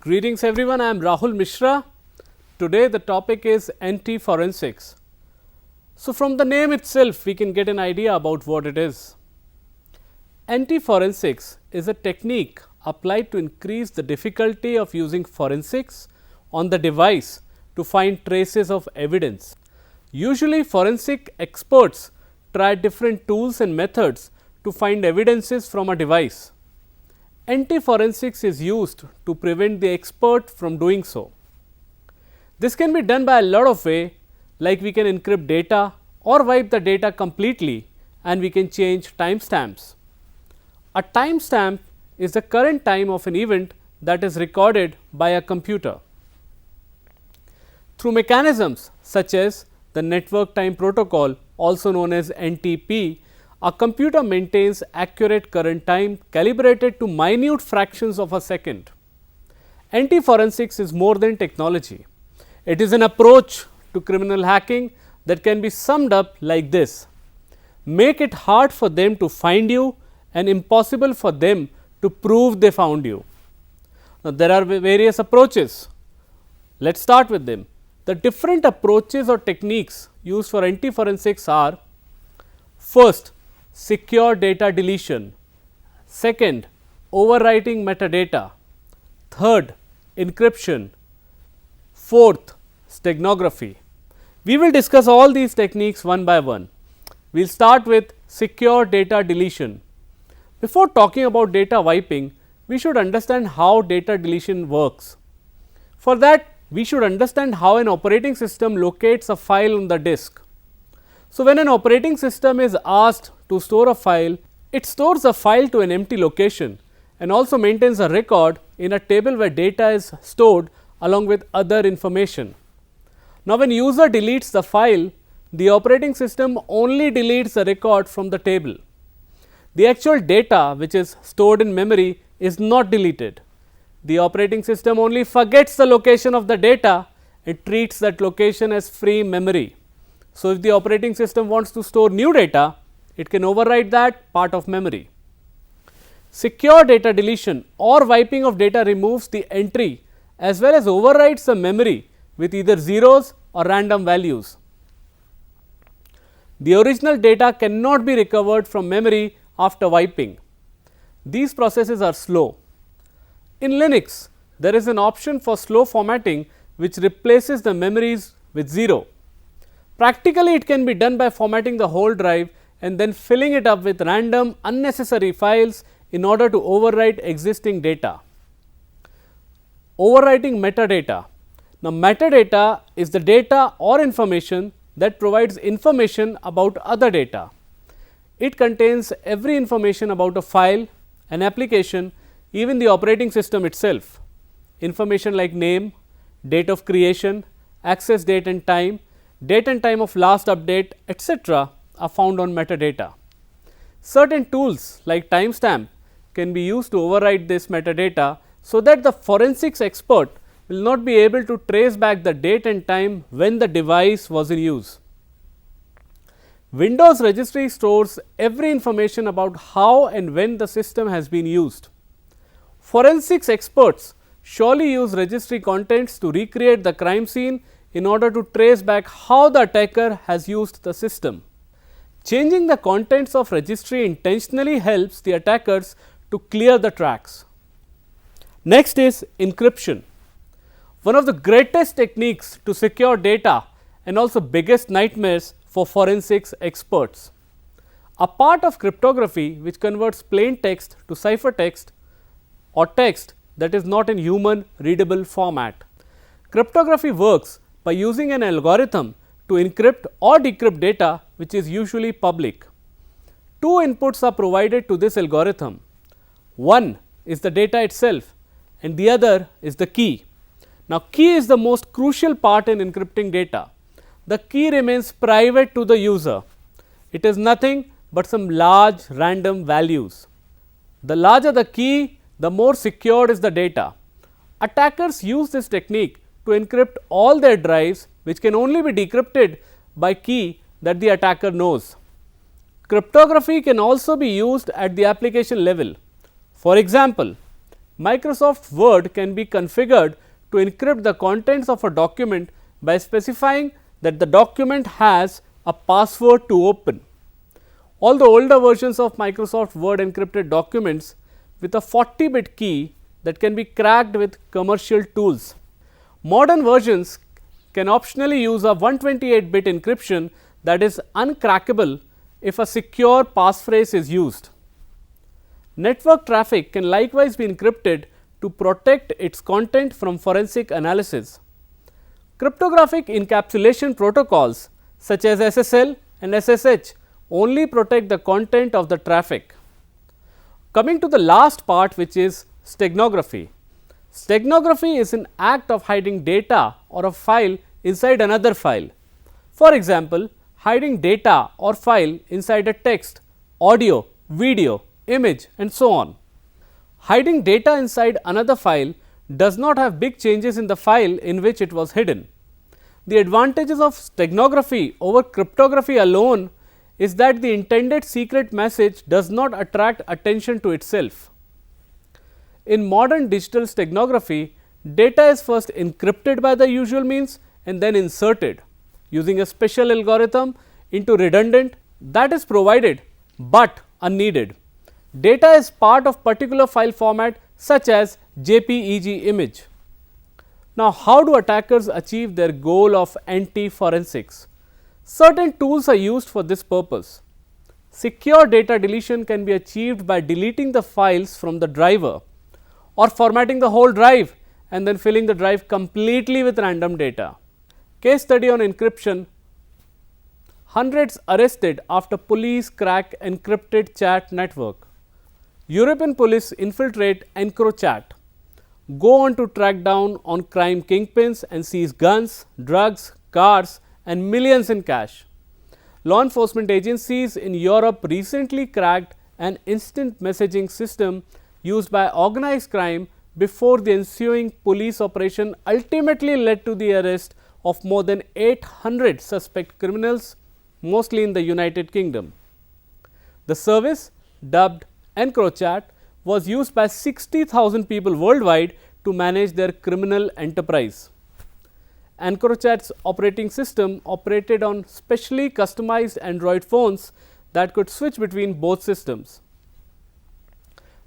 Greetings everyone, I am Rahul Mishra. Today the topic is anti-forensics. So from the name itself we can get an idea about what it is. Anti-forensics is a technique applied to increase the difficulty of using forensics on the device to find traces of evidence. Usually forensic experts try different tools and methods to find evidences from a device. Anti-forensics is used to prevent the expert from doing so. This can be done by a lot of ways, like we can encrypt data or wipe the data completely, and we can change timestamps. A timestamp is the current time of an event that is recorded by a computer. Through mechanisms such as the network time protocol, also known as NTP, a computer maintains accurate current time calibrated to minute fractions of a second. Anti-forensics is more than technology. It is an approach to criminal hacking that can be summed up like this: make it hard for them to find you and impossible for them to prove they found you. Now, there are various approaches. Let us start with them. The different approaches or techniques used for anti-forensics are: first, secure data deletion; second, overwriting metadata; third, encryption; fourth, steganography. We will discuss all these techniques one by one. We will start with secure data deletion. Before talking about data wiping, we should understand how data deletion works. For that, we should understand how an operating system locates a file on the disk. So, when an operating system is asked to store a file, it stores a file to an empty location and also maintains a record in a table where data is stored along with other information. Now, when user deletes the file, the operating system only deletes the record from the table. The actual data which is stored in memory is not deleted. The operating system only forgets the location of the data and treats that location as free memory. So, if the operating system wants to store new data, it can overwrite that part of memory. Secure data deletion or wiping of data removes the entry as well as overwrites the memory with either zeros or random values. The original data cannot be recovered from memory after wiping. These processes are slow. In Linux, there is an option for slow formatting which replaces the memories with 0. Practically, it can be done by formatting the whole drive and then filling it up with random unnecessary files in order to overwrite existing data. Overwriting metadata. Now, metadata is the data or information that provides information about other data. It contains every information about a file, an application, even the operating system itself. Information like name, date of creation, access date and time of last update, etc. are found on metadata. Certain tools like timestamp can be used to overwrite this metadata so that the forensics expert will not be able to trace back the date and time when the device was in use. Windows registry stores every information about how and when the system has been used. Forensics experts surely use registry contents to recreate the crime scene in order to trace back how the attacker has used the system. Changing the contents of registry intentionally helps the attackers to clear the tracks. Next is encryption. One of the greatest techniques to secure data and also biggest nightmares for forensics experts. A part of cryptography which converts plain text to ciphertext or text that is not in human readable format. Cryptography works by using an algorithm to encrypt or decrypt data which is usually public. Two inputs are provided to this algorithm. One is the data itself and the other is the key. Now, key is the most crucial part in encrypting data. The key remains private to the user. It is nothing but some large random values. The larger the key, the more secured is the data. Attackers use this technique to encrypt all their drives which can only be decrypted by key that the attacker knows. Cryptography can also be used at the application level. For example, Microsoft Word can be configured to encrypt the contents of a document by specifying that the document has a password to open. All the older versions of Microsoft Word encrypted documents with a 40-bit key that can be cracked with commercial tools. Modern versions can optionally use a 128-bit encryption that is uncrackable if a secure passphrase is used. Network traffic can likewise be encrypted to protect its content from forensic analysis. Cryptographic encapsulation protocols such as SSL and SSH only protect the content of the traffic. Coming to the last part, which is steganography. Steganography is an act of hiding data or a file inside another file. For example, hiding data or file inside a text, audio, video, image and so on. Hiding data inside another file does not have big changes in the file in which it was hidden. The advantages of steganography over cryptography alone is that the intended secret message does not attract attention to itself. In modern digital steganography, data is first encrypted by the usual means and then inserted using a special algorithm into redundant that is provided but unneeded. Data is part of particular file format such as JPEG image. Now, how do attackers achieve their goal of anti-forensics? Certain tools are used for this purpose. Secure data deletion can be achieved by deleting the files from the driver or formatting the whole drive and then filling the drive completely with random data. Case study on encryption: hundreds arrested after police crack encrypted chat network. European police infiltrate EncroChat, go on to track down on crime kingpins and seize guns, drugs, cars and millions in cash. Law enforcement agencies in Europe recently cracked an instant messaging system used by organized crime before the ensuing police operation ultimately led to the arrest of more than 800 suspect criminals, mostly in the United Kingdom. The service, dubbed EncroChat, was used by 60,000 people worldwide to manage their criminal enterprise. EncroChat's operating system operated on specially customized Android phones that could switch between both systems.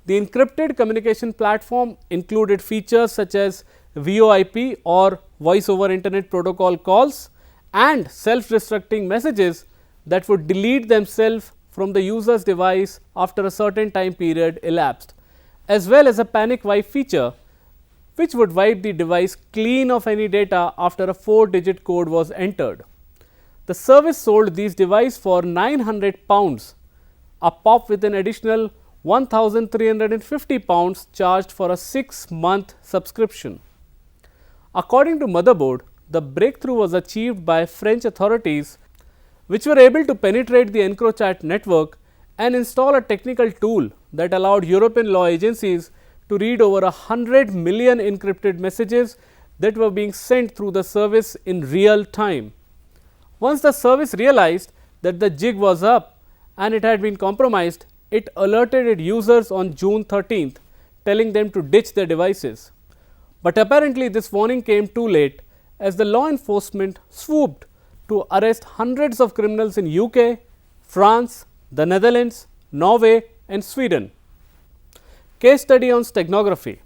The encrypted communication platform included features such as VoIP or Voice over Internet Protocol calls and self-destructing messages that would delete themselves from the user's device after a certain time period elapsed, as well as a panic wipe feature which would wipe the device clean of any data after a 4-digit code was entered. The service sold these devices for £900, a pop with an additional £1,350 charged for a 6-month subscription. According to Motherboard, the breakthrough was achieved by French authorities, which were able to penetrate the EncroChat network and install a technical tool that allowed European law agencies to read over 100 million encrypted messages that were being sent through the service in real time. Once the service realized that the jig was up and it had been compromised, it alerted its users on June 13th, telling them to ditch their devices. But apparently this warning came too late, as the law enforcement swooped to arrest hundreds of criminals in UK, France, the Netherlands, Norway and Sweden. Case study on steganography.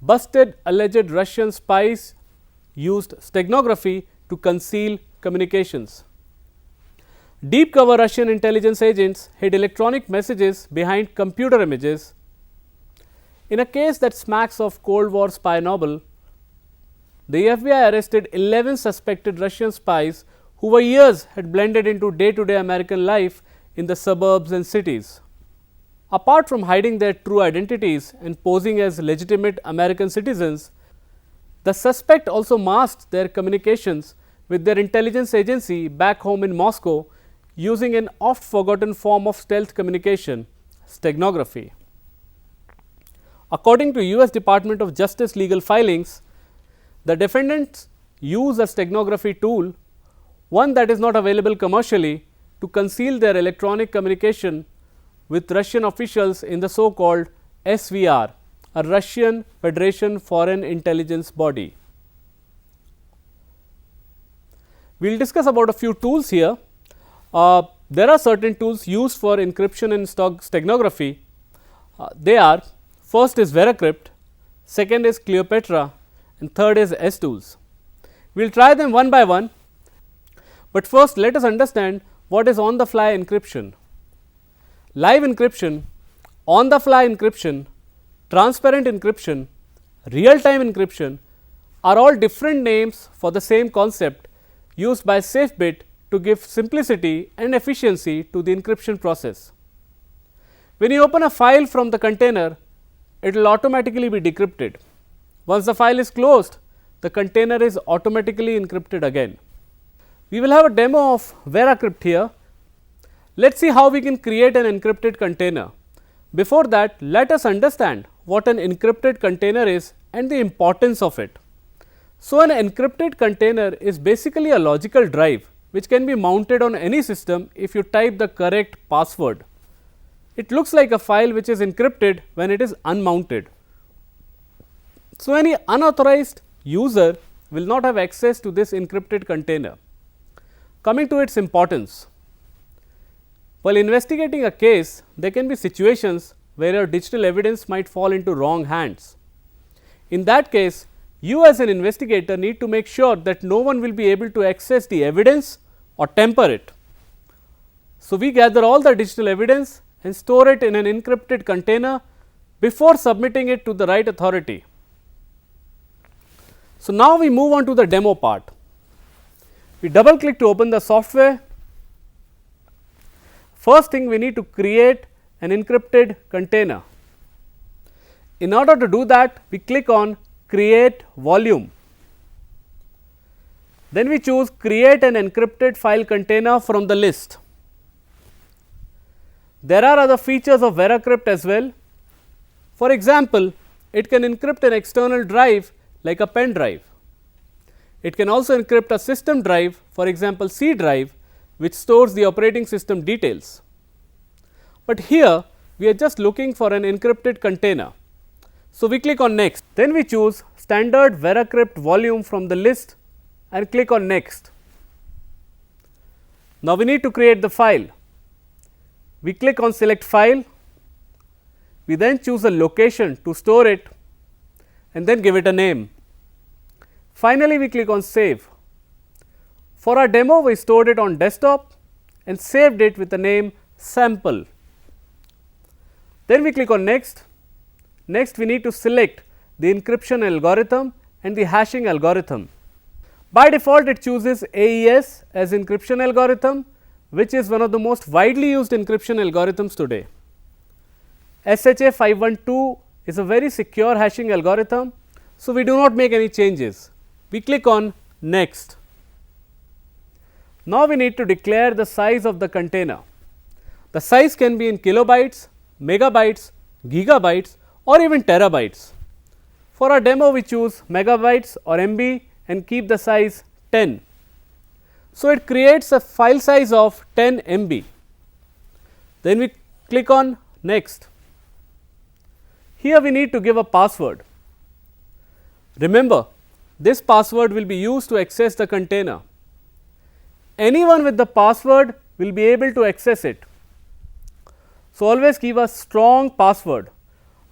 Busted alleged Russian spies used steganography to conceal communications. Deep cover Russian intelligence agents hid electronic messages behind computer images. In a case that smacks of Cold War spy novel, the FBI arrested 11 suspected Russian spies who for years had blended into day-to-day American life in the suburbs and cities. Apart from hiding their true identities and posing as legitimate American citizens, the suspect also masked their communications with their intelligence agency back home in Moscow using an oft-forgotten form of stealth communication, steganography. According to US Department of Justice legal filings, the defendants use a steganography tool, one that is not available commercially, to conceal their electronic communication with Russian officials in the so-called SVR, a Russian Federation foreign intelligence body. We will discuss about a few tools here. There are certain tools used for encryption in steganography. They are: first is VeraCrypt, second is Cleopatra, and third is S-tools. We will try them one by one, but first let us understand what is on the fly encryption. Live encryption, on the fly encryption, transparent encryption, real time encryption are all different names for the same concept used by SafeBit to give simplicity and efficiency to the encryption process. When you open a file from the container, it will automatically be decrypted. Once the file is closed, the container is automatically encrypted again. We will have a demo of VeraCrypt here. Let us see how we can create an encrypted container. Before that, let us understand what an encrypted container is and the importance of it. So, an encrypted container is basically a logical drive which can be mounted on any system if you type the correct password. It looks like a file which is encrypted when it is unmounted. So, any unauthorized user will not have access to this encrypted container. Coming to its importance. While investigating a case, there can be situations where your digital evidence might fall into wrong hands. In that case, you as an investigator need to make sure that no one will be able to access the evidence or tamper it. So, we gather all the digital evidence and store it in an encrypted container before submitting it to the right authority. So, now we move on to the demo part. We double click to open the software. First thing, we need to create an encrypted container. In order to do that, we click on create volume. Then we choose create an encrypted file container from the list. There are other features of VeraCrypt as well. For example, it can encrypt an external drive like a pen drive. It can also encrypt a system drive, for example C drive, which stores the operating system details. But here we are just looking for an encrypted container. So, we click on next, then we choose standard VeraCrypt volume from the list and click on next. Now, we need to create the file. We click on select file, we then choose a location to store it and then give it a name. Finally, we click on save. For our demo, we stored it on desktop and saved it with the name sample. Then we click on next. Next, we need to select the encryption algorithm and the hashing algorithm. By default, it chooses AES as encryption algorithm, which is one of the most widely used encryption algorithms today. SHA 512 is a very secure hashing algorithm, so we do not make any changes. We click on next. Now, we need to declare the size of the container. The size can be in kilobytes, megabytes, gigabytes or even terabytes. For our demo, we choose megabytes or MB and keep the size 10. So, it creates a file size of 10 MB. Then we click on next. Here we need to give a password. Remember, this password will be used to access the container. Anyone with the password will be able to access it. So, always keep a strong password.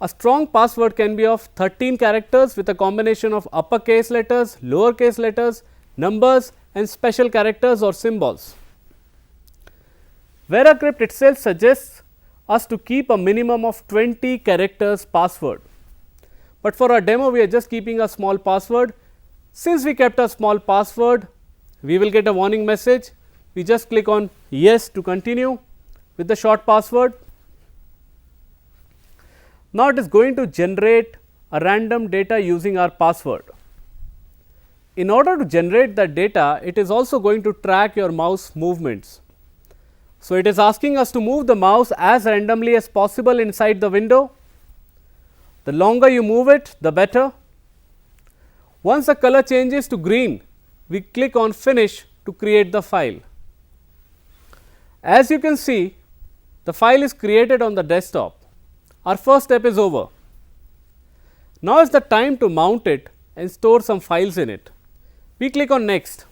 A strong password can be of 13 characters with a combination of uppercase letters, lowercase letters, numbers and special characters or symbols. VeraCrypt itself suggests us to keep a minimum of 20 characters password. But for our demo, we are just keeping a small password. Since we kept a small password, we will get a warning message. We just click on yes to continue with the short password. Now, it is going to generate a random data using our password. In order to generate that data, it is also going to track your mouse movements. So, it is asking us to move the mouse as randomly as possible inside the window. The longer you move it, the better. Once the color changes to green, we click on finish to create the file. As you can see, the file is created on the desktop. Our first step is over. Now is the time to mount it and store some files in it. We click on next.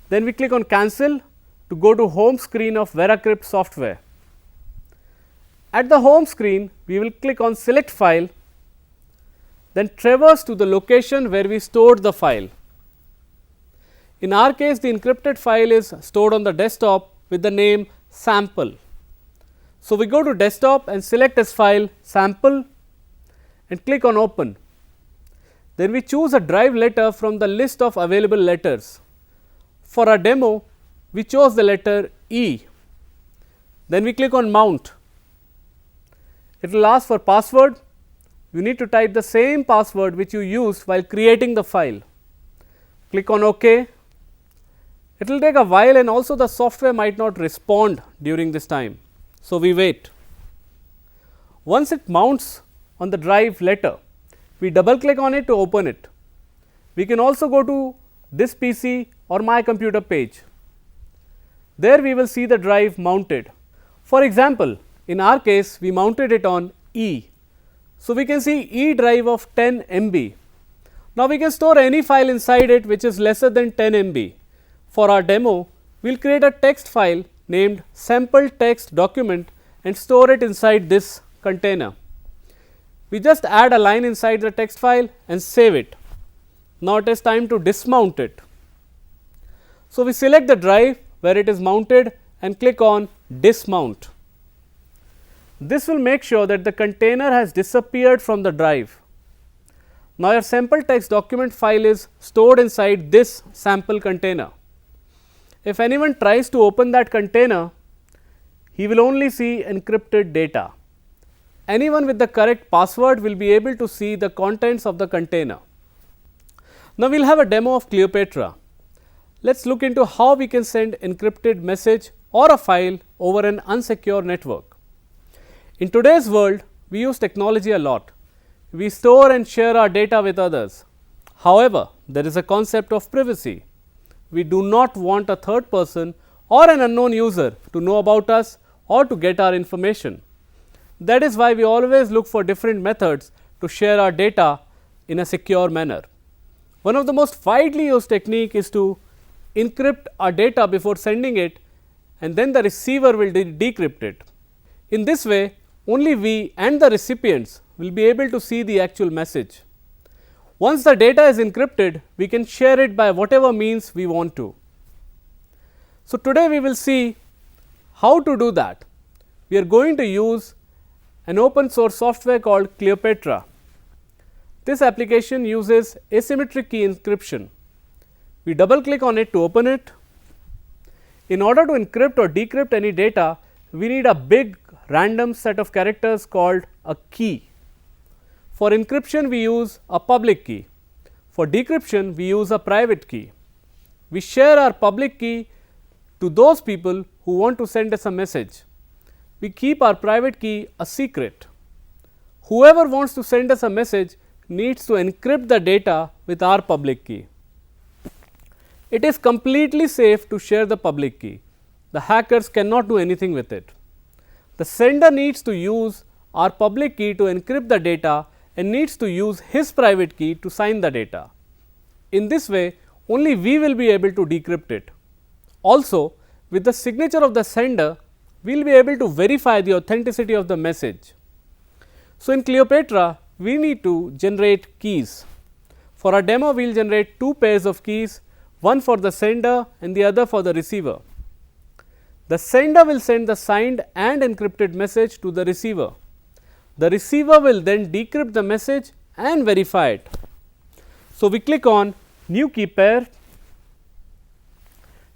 Then we click on cancel to go to home screen of Veracrypt software. At the home screen, we will click on select file, then traverse to the location where we stored the file. In our case, the encrypted file is stored on the desktop with the name sample. So, we go to desktop and select as file sample and click on open. Then we choose a drive letter from the list of available letters. For our demo, we chose the letter E. Then we click on mount. It will ask for password. You need to type the same password which you used while creating the file. Click on OK. It will take a while and also the software might not respond during this time. So, we wait. Once it mounts on the drive letter, we double click on it to open it. We can also go to this PC or my computer page. There we will see the drive mounted. For example, in our case we mounted it on E. So, we can see E drive of 10 MB. Now, we can store any file inside it which is lesser than 10 MB. For our demo, we will create a text file named sample text document and store it inside this container. We just add a line inside the text file and save it. Now, it is time to dismount it. So, we select the drive where it is mounted and click on dismount. This will make sure that the container has disappeared from the drive. Now, your sample text document file is stored inside this sample container. If anyone tries to open that container, he will only see encrypted data. Anyone with the correct password will be able to see the contents of the container. Now, we will have a demo of Cleopatra. Let us look into how we can send encrypted message or a file over an unsecure network. In today's world, we use technology a lot. We store and share our data with others. However, there is a concept of privacy. We do not want a third person or an unknown user to know about us or to get our information. That is why we always look for different methods to share our data in a secure manner. One of the most widely used technique is to encrypt our data before sending it, and then the receiver will decrypt it. In this way, only we and the recipients will be able to see the actual message. Once the data is encrypted, we can share it by whatever means we want to. So, today we will see how to do that. We are going to use an open source software called Cleopatra. This application uses asymmetric key encryption. We double click on it to open it. In order to encrypt or decrypt any data, we need a big random set of characters called a key. For encryption, we use a public key. For decryption, we use a private key. We share our public key to those people who want to send us a message. We keep our private key a secret. Whoever wants to send us a message needs to encrypt the data with our public key. It is completely safe to share the public key. The hackers cannot do anything with it. The sender needs to use our public key to encrypt the data and needs to use his private key to sign the data. In this way, only we will be able to decrypt it. Also, with the signature of the sender, we will be able to verify the authenticity of the message. So, in Cleopatra, we need to generate keys. For our demo, we will generate two pairs of keys, one for the sender and the other for the receiver. The sender will send the signed and encrypted message to the receiver. The receiver will then decrypt the message and verify it. So, we click on new key pair,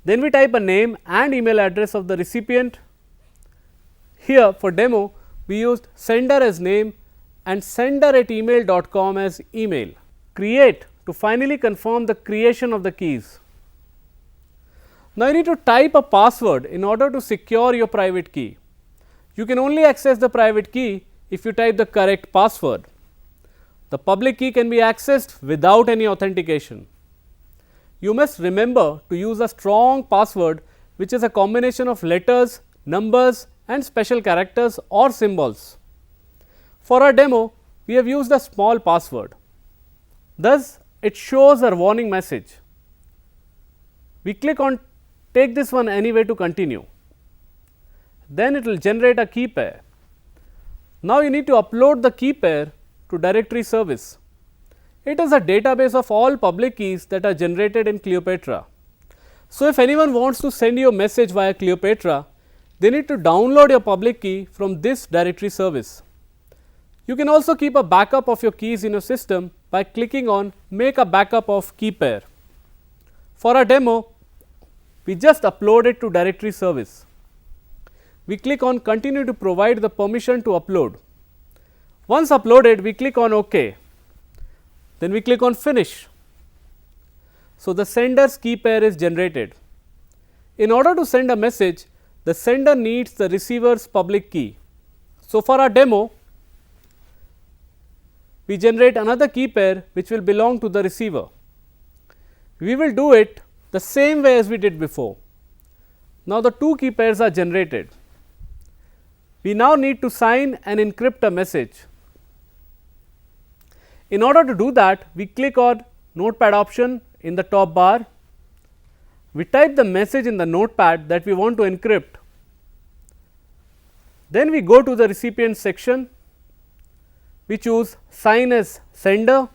then we type a name and email address of the recipient. Here for demo, we used sender as name and sender@email.com as email. Create to finally confirm the creation of the keys. Now, you need to type a password in order to secure your private key. You can only access the private key if you type the correct password. The public key can be accessed without any authentication. You must remember to use a strong password, which is a combination of letters, numbers and special characters or symbols. For our demo, we have used a small password. Thus, it shows a warning message. We click on take this one anyway to continue. Then it will generate a key pair. Now, you need to upload the key pair to directory service. It is a database of all public keys that are generated in Cleopatra. So, if anyone wants to send you a message via Cleopatra, they need to download your public key from this directory service. You can also keep a backup of your keys in your system by clicking on make a backup of key pair. For our demo, we just upload it to directory service. We click on continue to provide the permission to upload. Once uploaded, we click on OK. Then we click on finish. So, the sender's key pair is generated. In order to send a message, the sender needs the receiver's public key. So, for our demo, we generate another key pair which will belong to the receiver. We will do it the same way as we did before. Now, the two key pairs are generated. We now need to sign and encrypt a message. In order to do that, we click on Notepad option in the top bar. We type the message in the notepad that we want to encrypt. Then we go to the recipient section. We choose sign as sender.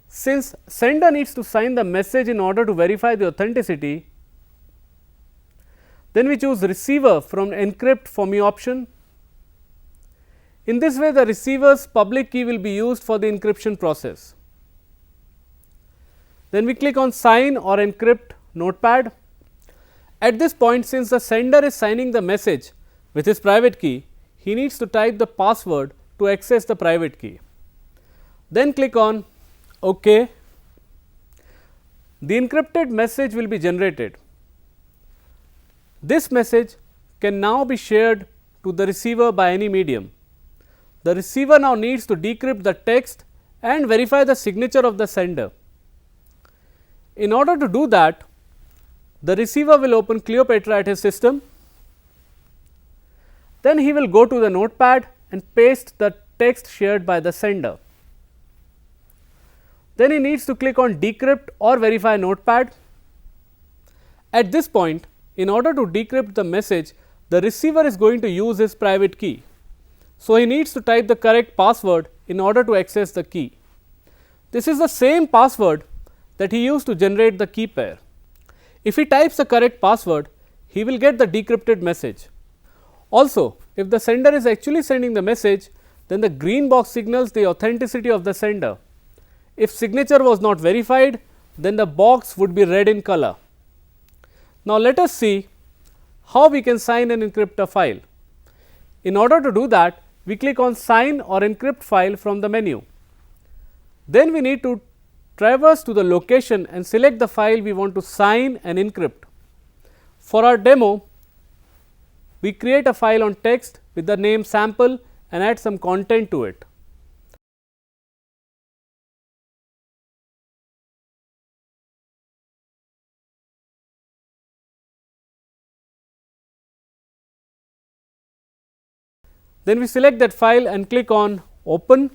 Since sender needs to sign the message in order to verify the authenticity, then we choose receiver from encrypt for me option. In this way, the receiver's public key will be used for the encryption process. Then we click on sign or encrypt notepad. At this point, since the sender is signing the message with his private key, he needs to type the password to access the private key. Then click on OK. The encrypted message will be generated. This message can now be shared to the receiver by any medium. The receiver now needs to decrypt the text and verify the signature of the sender. In order to do that, the receiver will open Cleopatra at his system. Then he will go to the notepad and paste the text shared by the sender. Then he needs to click on decrypt or verify notepad. At this point, in order to decrypt the message, the receiver is going to use his private key. So, he needs to type the correct password in order to access the key. This is the same password that he used to generate the key pair. If he types the correct password, he will get the decrypted message. Also, if the sender is actually sending the message, then the green box signals the authenticity of the sender. If signature was not verified, then the box would be red in color. Now, let us see how we can sign and encrypt a file. In order to do that, we click on sign or encrypt file from the menu. Then we need to traverse to the location and select the file we want to sign and encrypt. For our demo, we create a file on text with the name sample and add some content to it. Then we select that file and click on open.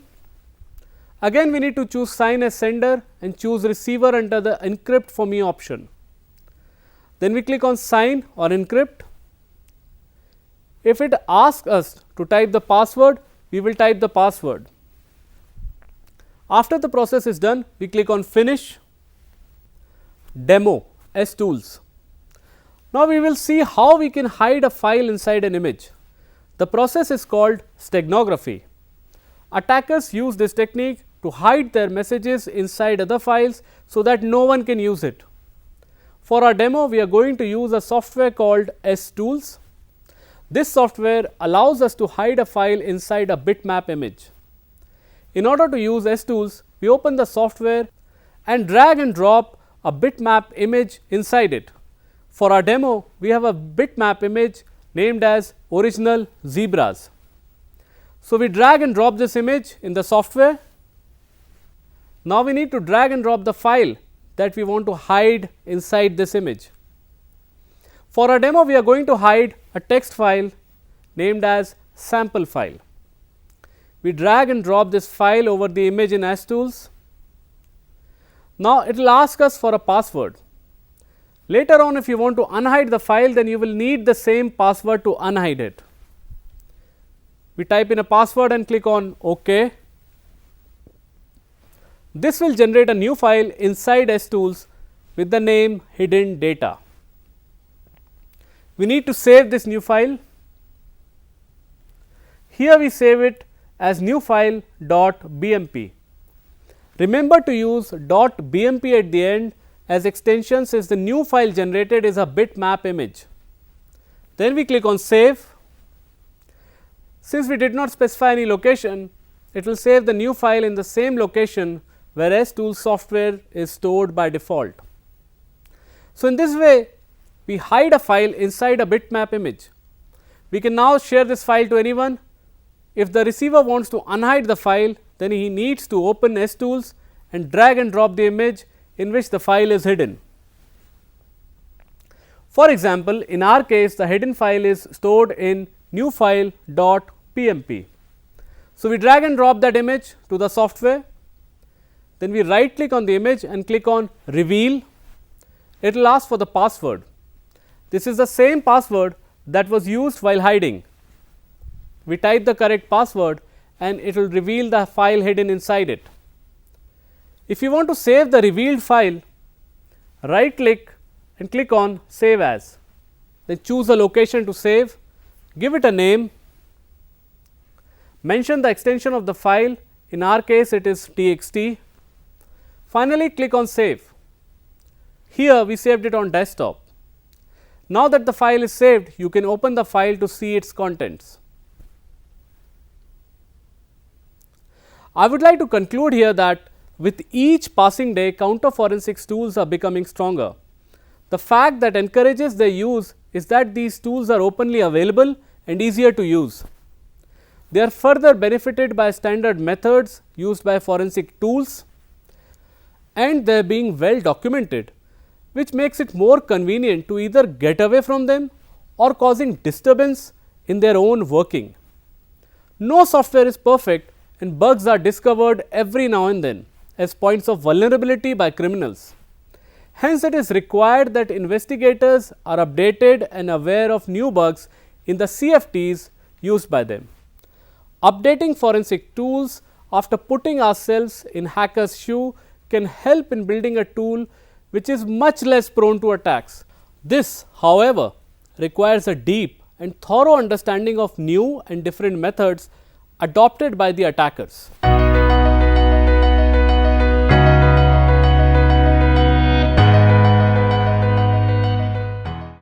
Again, we need to choose sign as sender and choose receiver under the encrypt for me option. Then we click on sign or encrypt. If it asks us to type the password, we will type the password. After the process is done, we click on finish, demo as tools. Now, we will see how we can hide a file inside an image. The process is called steganography. Attackers use this technique to hide their messages inside other files so that no one can use it. For our demo, we are going to use a software called S-Tools. This software allows us to hide a file inside a bitmap image. In order to use S-Tools, we open the software and drag and drop a bitmap image inside it. For our demo, we have a bitmap image named as original zebras. So, we drag and drop this image in the software. Now, we need to drag and drop the file that we want to hide inside this image. For our demo, we are going to hide a text file named as sample file. We drag and drop this file over the image in HTools. Now, it will ask us for a password. Later on, if you want to unhide the file, then you will need the same password to unhide it. We type in a password and click on OK. This will generate a new file inside HTools with the name hidden data. We need to save this new file. Here we save it as new file .bmp. Remember to use .bmp at the end as extension, since the new file generated is a bitmap image. Then we click on save. Since we did not specify any location, it will save the new file in the same location where HTools software is stored by default. So, in this way we hide a file inside a bitmap image. We can now share this file to anyone. If the receiver wants to unhide the file, then he needs to open HTools and drag and drop the image in which the file is hidden. For example, in our case the hidden file is stored in new file .pmp. So, we drag and drop that image to the software, then we right click on the image and click on reveal. It will ask for the password. This is the same password that was used while hiding. We type the correct password and it will reveal the file hidden inside it. If you want to save the revealed file, right click and click on save as. Then choose a location to save, give it a name, mention the extension of the file, in our case it is txt. Finally, click on save. Here we saved it on desktop. Now that the file is saved, you can open the file to see its contents. I would like to conclude here that with each passing day, counter forensics tools are becoming stronger. The fact that encourages their use is that these tools are openly available and easier to use. They are further benefited by standard methods used by forensic tools, and they are being well documented, which makes it more convenient to either get away from them or causing disturbance in their own working. No software is perfect and bugs are discovered every now and then as points of vulnerability by criminals. Hence, it is required that investigators are updated and aware of new bugs in the CFTs used by them. Updating forensic tools after putting ourselves in hackers' shoe can help in building a tool which is much less prone to attacks. This, however, requires a deep and thorough understanding of new and different methods adopted by the attackers.